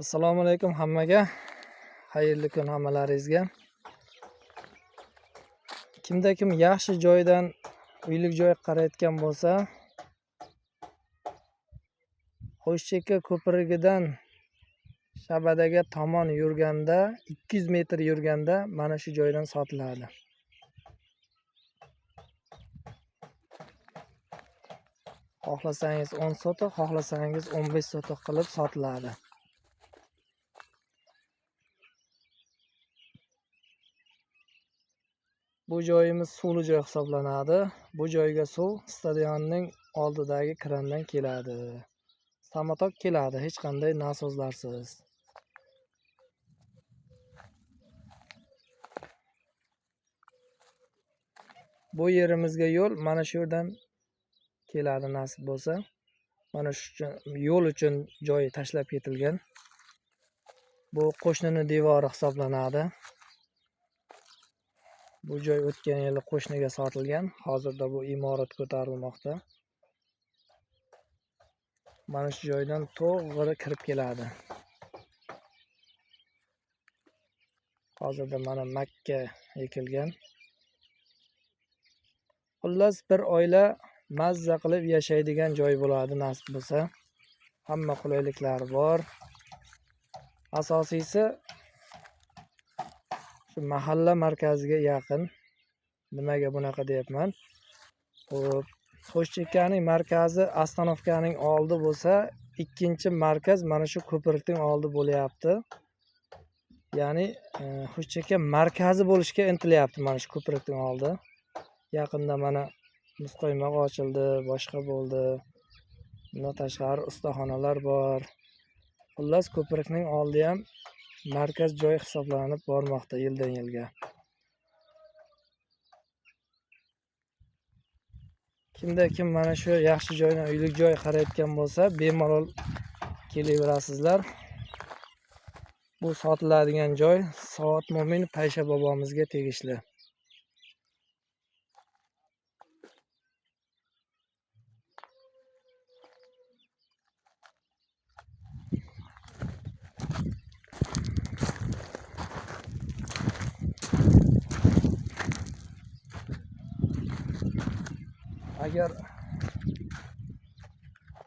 Assalomu alaykum hammaga. Xayrli kun hammalaringizga. Kimda kim yaxshi joydan uylik joy qarayotgan bo'lsa, Qo'shcheka ko'pirigidan Shabadaga tomon yurganda, 200 metr yurganda mana shu joydan sotiladi. Xohlasangiz 10 sotiq, xohlasangiz 15 sotiq qilib sotiladi. Bu joyimiz suvli joy hisoblanadi. Bu joyga suv stadionning oldidagi krandan keladi. Samotok keladi, hech qanday nasozlarsiz. Bu yerimizga yo'l mana shu yerdan keladi nasib bo'lsa. Mana shu yo'l uchun joy tashlab ketilgan. Bu qo'shnini devori hisoblanadi. Bu joy o'tgan yili qo'shniga sotilgan. Hozirda bu imorat ko'tarilmoqda. Mana shu joydan to'g'ri kirib keladi. Hozirda mana Makka ekilgan. Xullas bir oila mazza qilib yashaydigan joy bo'ladi nasib bo'lsa. Hamma qulayliklari bor. Asosiysi shu mahalla markaziga yaqin. Nimaga bunaqa deyapman? Qo'shchekaning markazi ostanovkaning oldi bo'lsa, ikkinchi markaz mana shu ko'prikning oldi bo'lyapti. Ya'ni Qo'shcheka markazi bo'lishga intilyapti mana shu ko'prikning oldi. Yaqinda mana muzqaymoq ochildi, boshqa bo'ldi. Bundan tashqari ustaxonalar bor. Xullas ko'prikning oldi ham markaz joy hisoblanib bormoqda yildan yilga. Kimda kim mana shu yaxshi joydan uylik joy qarayotgan bo'lsa, bemalol kelaverasizlar. Bu sotiladigan joy Savat Mo'min Paysha bobomizga tegishli. Agar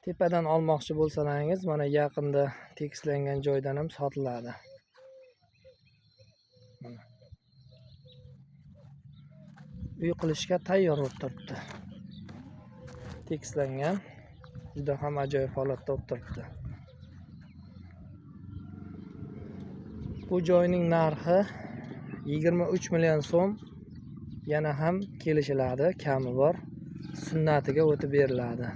tepadan olmoqchi bo'lsangiz, mana yaqinda tekislangan joydan ham sotiladi. Uy qilishga tayyor bo'lib turibdi. Tekislangan. Juda ham ajoyib holatda bo'lib turibdi. Bu joyning narxi 23 million so'm. Yana ham kelishiladi, kami bor. Sunnatiga o'tib beriladi.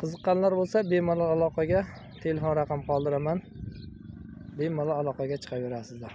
Qiziqqanlar bo'lsa, bemalol aloqaga telefon raqam qoldiraman. Bemalol aloqaga chiqaverasizlar.